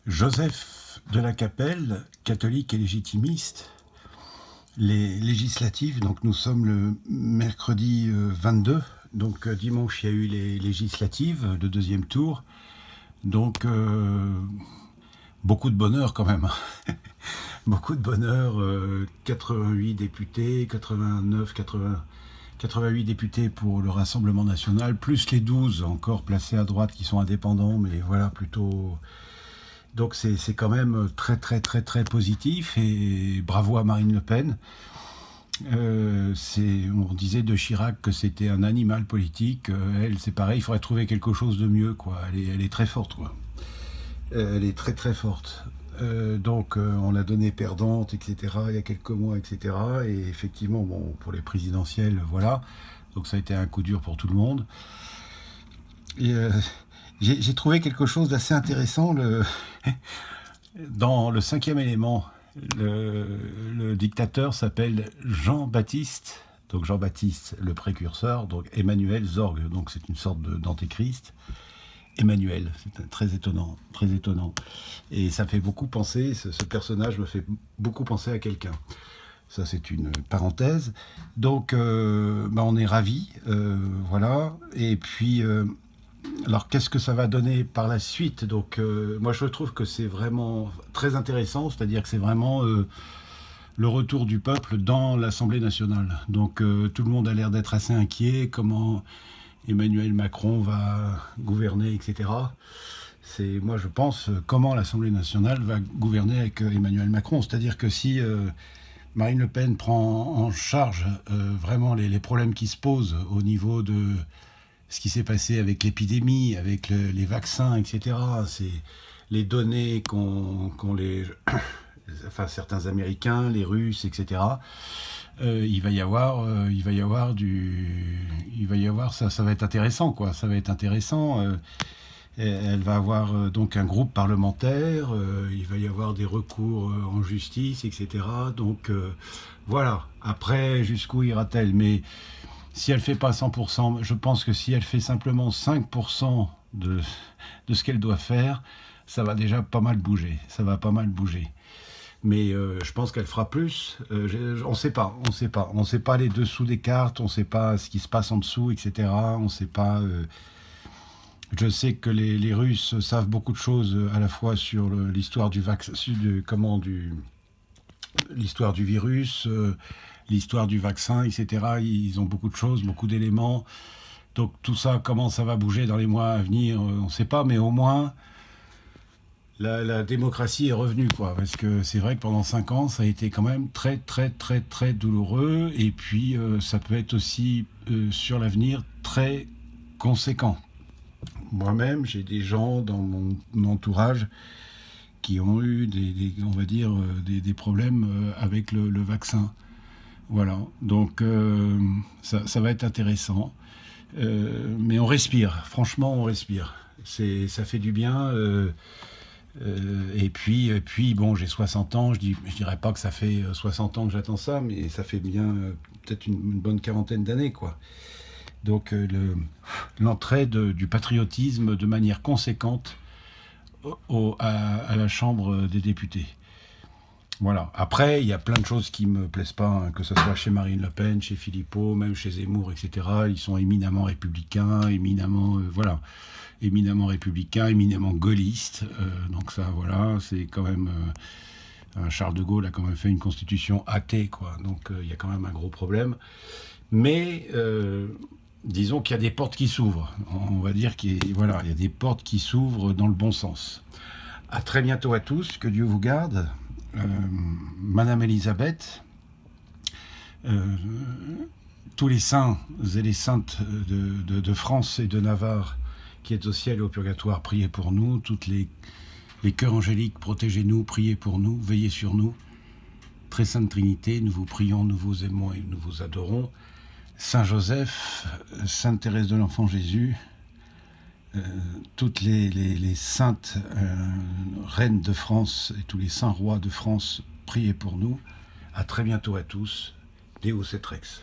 Joseph de la Capelle, catholique et légitimiste, les législatives, donc nous sommes le mercredi 22, donc dimanche il y a eu les législatives, le deuxième tour, donc beaucoup de bonheur quand même, beaucoup de bonheur, 88 députés, 89, 80, 88 députés pour le Rassemblement national, plus les 12 encore placés à droite qui sont indépendants, mais voilà, plutôt... Donc c'est quand même très très très très positif et bravo à Marine Le Pen. On disait de Chirac que c'était un animal politique. Elle, c'est pareil, il faudrait trouver quelque chose de mieux, quoi. Elle est très forte, quoi. Elle est très très forte. Donc on l'a donnée perdante, etc. Il y a quelques mois, etc. Et effectivement, bon, pour les présidentielles, voilà. Donc ça a été un coup dur pour tout le monde. Et j'ai trouvé quelque chose d'assez intéressant dans le cinquième élément. Le dictateur s'appelle Jean-Baptiste, donc Jean-Baptiste le précurseur, donc Emmanuel Zorg, donc c'est une sorte d'antéchrist. Emmanuel, c'est très étonnant, très étonnant. Et ça fait beaucoup penser, ce personnage me fait beaucoup penser à quelqu'un. Ça, c'est une parenthèse. Donc, on est ravis, voilà. Et puis, alors, qu'est-ce que ça va donner par la suite? Donc, moi, je trouve que c'est vraiment très intéressant, c'est-à-dire que c'est vraiment le retour du peuple dans l'Assemblée nationale. Donc, tout le monde a l'air d'être assez inquiet, comment Emmanuel Macron va gouverner, etc. C'est, moi, je pense, comment l'Assemblée nationale va gouverner avec Emmanuel Macron. C'est-à-dire que si Marine Le Pen prend en charge vraiment les problèmes qui se posent au niveau de ce qui s'est passé avec l'épidémie, avec les vaccins, etc. C'est les données qu'ont enfin, certains Américains, les Russes, etc. Il va y avoir ça va être intéressant, quoi. Ça va être intéressant. Elle va avoir donc un groupe parlementaire. Il va y avoir des recours en justice, etc. Donc voilà. Après, jusqu'où ira-t-elle? Mais si elle fait pas 100%, je pense que si elle fait simplement 5% de ce qu'elle doit faire, ça va déjà pas mal bouger. Ça va pas mal bouger. Mais je pense qu'elle fera plus. On ne sait pas, on ne sait pas. On ne sait pas les dessous des cartes, on ne sait pas ce qui se passe en dessous, etc. On ne sait pas... Je sais que les Russes savent beaucoup de choses à la fois sur l'histoire du vaccin, l'histoire du virus, l'histoire du vaccin, etc. Ils ont beaucoup de choses, beaucoup d'éléments. Donc tout ça, comment ça va bouger dans les mois à venir, on ne sait pas, mais au moins la démocratie est revenue, quoi. Parce que c'est vrai que pendant 5 ans, ça a été quand même très très très très douloureux. Et puis ça peut être aussi sur l'avenir très conséquent. Moi-même, j'ai des gens dans mon entourage qui ont eu on va dire, des problèmes avec le vaccin. Voilà, donc ça va être intéressant. Mais on respire, franchement, on respire. Ça fait du bien. Et puis, bon, j'ai 60 ans, je dirais pas que ça fait 60 ans que j'attends ça, mais ça fait bien peut-être une bonne quarantaine d'années, quoi. Donc l'entrée du patriotisme de manière conséquente à la Chambre des députés. Voilà. Après, il y a plein de choses qui me plaisent pas, hein, que ce soit chez Marine Le Pen, chez Philippot, même chez Zemmour, etc. Ils sont éminemment républicains, éminemment républicains, éminemment gaullistes. Donc ça, voilà, c'est quand même... Charles de Gaulle a quand même fait une constitution athée, quoi. Donc il y a quand même un gros problème. Mais disons qu'il y a des portes qui s'ouvrent. On va dire qu'il y a des portes qui s'ouvrent dans le bon sens. À très bientôt à tous, que Dieu vous garde. Madame Elisabeth, tous les saints et les saintes de France et de Navarre qui êtes au ciel et au purgatoire, priez pour nous. Toutes les cœurs angéliques, protégez-nous, priez pour nous, veillez sur nous. Très Sainte Trinité, nous vous prions, nous vous aimons et nous vous adorons. Saint Joseph, Sainte Thérèse de l'Enfant Jésus, toutes les saintes reines de France et tous les saints rois de France, priez pour nous. À très bientôt à tous. Deus et Rex.